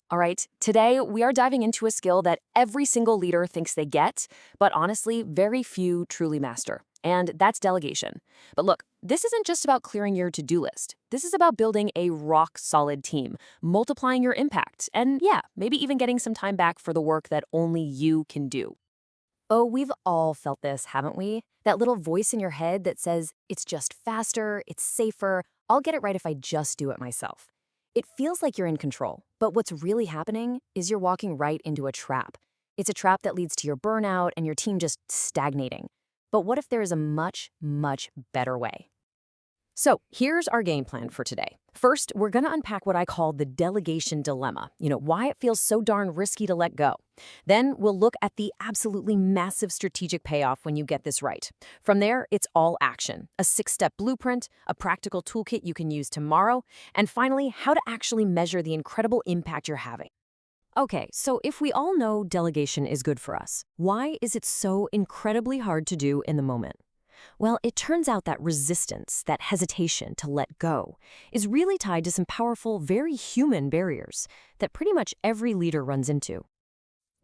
All right, today we are diving into a skill that every single leader thinks they get, but honestly, very few truly master. And that's delegation. But look, this isn't just about clearing your to do list. This is about building a rock solid team, multiplying your impact, and yeah, maybe even getting some time back for the work that only you can do. Oh, we've all felt this, haven't we? That little voice in your head that says, it's just faster, it's safer, I'll get it right if I just do it myself. It feels like you're in control, but what's really happening is you're walking right into a trap. It's a trap that leads to your burnout and your team just stagnating. But what if there is a much, much better way? So here's our game plan for today. First, we're going to unpack what I call the delegation dilemma, why it feels so darn risky to let go. Then we'll look at the absolutely massive strategic payoff when you get this right. From there, it's all action, a 6-step blueprint, a practical toolkit you can use tomorrow, and finally, how to actually measure the incredible impact you're having. Okay, so if we all know delegation is good for us, why is it so incredibly hard to do in the moment? Well, it turns out that resistance, that hesitation to let go, is really tied to some powerful, very human barriers that pretty much every leader runs into.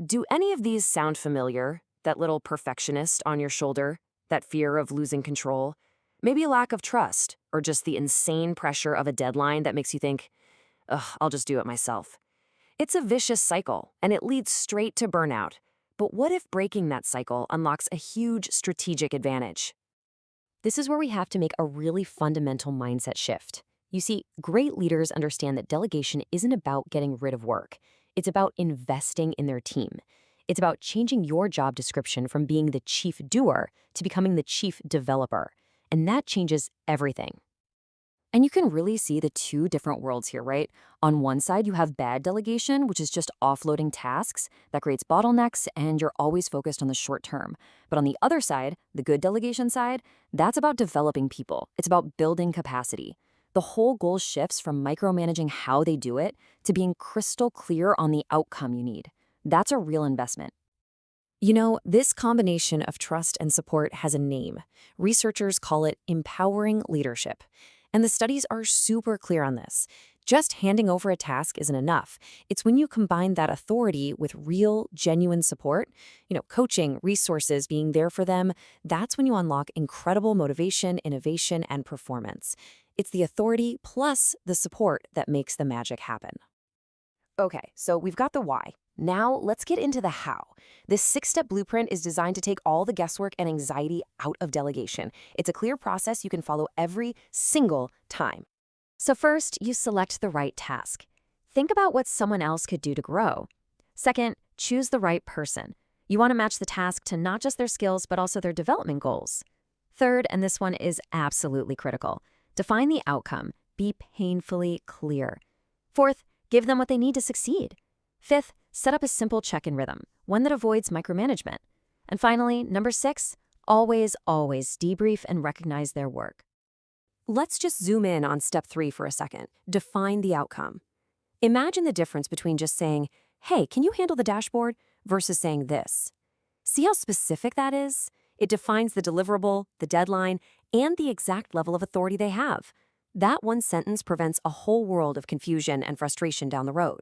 Do any of these sound familiar? That little perfectionist on your shoulder, that fear of losing control, maybe a lack of trust, or just the insane pressure of a deadline that makes you think, ugh, I'll just do it myself. It's a vicious cycle, and it leads straight to burnout. But what if breaking that cycle unlocks a huge strategic advantage? This is where we have to make a really fundamental mindset shift. You see, great leaders understand that delegation isn't about getting rid of work. It's about investing in their team. It's about changing your job description from being the chief doer to becoming the chief developer. And that changes everything. And you can really see the two different worlds here, right? On one side, you have bad delegation, which is just offloading tasks that creates bottlenecks and you're always focused on the short term. But on the other side, the good delegation side, that's about developing people. It's about building capacity. The whole goal shifts from micromanaging how they do it to being crystal clear on the outcome you need. That's a real investment. This combination of trust and support has a name. Researchers call it empowering leadership. And the studies are super clear on this. Just handing over a task isn't enough. It's when you combine that authority with real, genuine support, coaching, resources, being there for them, that's when you unlock incredible motivation, innovation, and performance. It's the authority plus the support that makes the magic happen. Okay, so we've got the why. Now let's get into the how. This 6-step blueprint is designed to take all the guesswork and anxiety out of delegation. It's a clear process you can follow every single time. So first, you select the right task. Think about what someone else could do to grow. Second, choose the right person. You want to match the task to not just their skills, but also their development goals. Third, and this one is absolutely critical, define the outcome. Be painfully clear. Fourth, give them what they need to succeed. Fifth, set up a simple check-in rhythm, one that avoids micromanagement. And finally, number 6, always debrief and recognize their work. Let's just zoom in on step 3 for a second. Define the outcome. Imagine the difference between just saying, hey, can you handle the dashboard, versus saying this. See how specific that is? It defines the deliverable, the deadline, and the exact level of authority they have. That one sentence prevents a whole world of confusion and frustration down the road.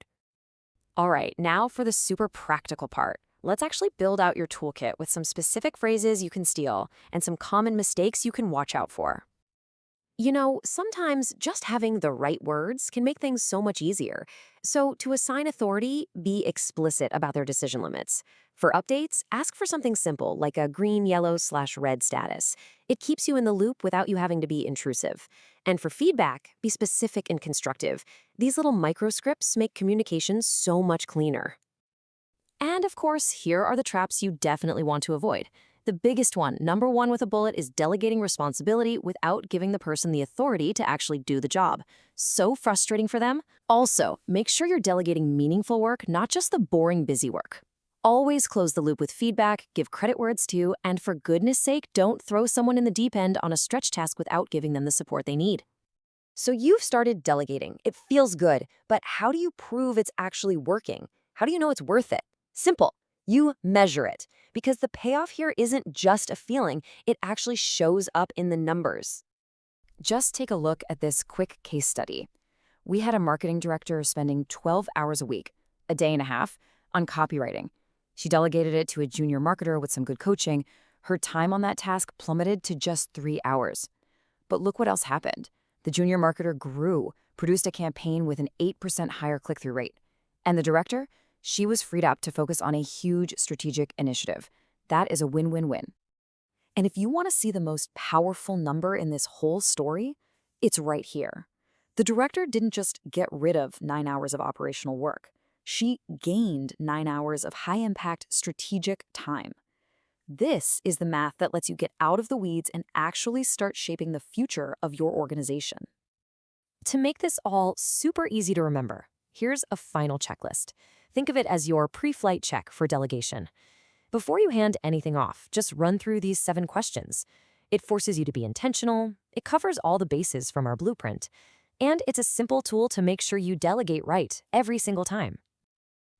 All right, now for the super practical part. Let's actually build out your toolkit with some specific phrases you can steal and some common mistakes you can watch out for. Sometimes just having the right words can make things so much easier. So to assign authority, be explicit about their decision limits. For updates, ask for something simple like a green, yellow/red status. It keeps you in the loop without you having to be intrusive. And for feedback, be specific and constructive. These little microscripts make communication so much cleaner. And of course, here are the traps you definitely want to avoid. The biggest one, number 1 with a bullet, is delegating responsibility without giving the person the authority to actually do the job. So frustrating for them. Also, make sure you're delegating meaningful work, not just the boring, busy work. Always close the loop with feedback, give credit where it's due, and for goodness sake, don't throw someone in the deep end on a stretch task without giving them the support they need. So you've started delegating. It feels good, but how do you prove it's actually working? How do you know it's worth it? Simple. You measure it, because the payoff here isn't just a feeling, it actually shows up in the numbers. Just take a look at this quick case study. We had a marketing director spending 12 hours a week, a day and a half, on copywriting. She delegated it to a junior marketer with some good coaching. Her time on that task plummeted to just 3 hours. But look what else happened. The junior marketer grew, produced a campaign with an 8% higher click-through rate. And the director? She was freed up to focus on a huge strategic initiative. That is a win-win-win. And if you want to see the most powerful number in this whole story, it's right here. The director didn't just get rid of 9 hours of operational work. She gained 9 hours of high-impact strategic time. This is the math that lets you get out of the weeds and actually start shaping the future of your organization. To make this all super easy to remember, here's a final checklist. Think of it as your pre-flight check for delegation. Before you hand anything off, just run through these 7 questions. It forces you to be intentional, it covers all the bases from our blueprint, and it's a simple tool to make sure you delegate right every single time.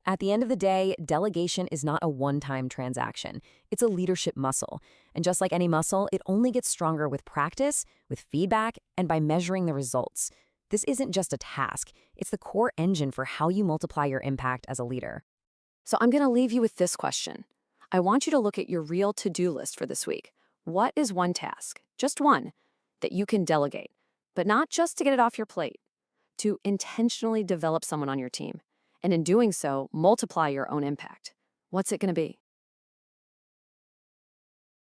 At the end of the day, delegation is not a one-time transaction. It's a leadership muscle. And just like any muscle, it only gets stronger with practice, with feedback, and by measuring the results. This isn't just a task. It's the core engine for how you multiply your impact as a leader. So I'm going to leave you with this question. I want you to look at your real to-do list for this week. What is one task, just one, that you can delegate, but not just to get it off your plate, to intentionally develop someone on your team, and in doing so, multiply your own impact? What's it going to be?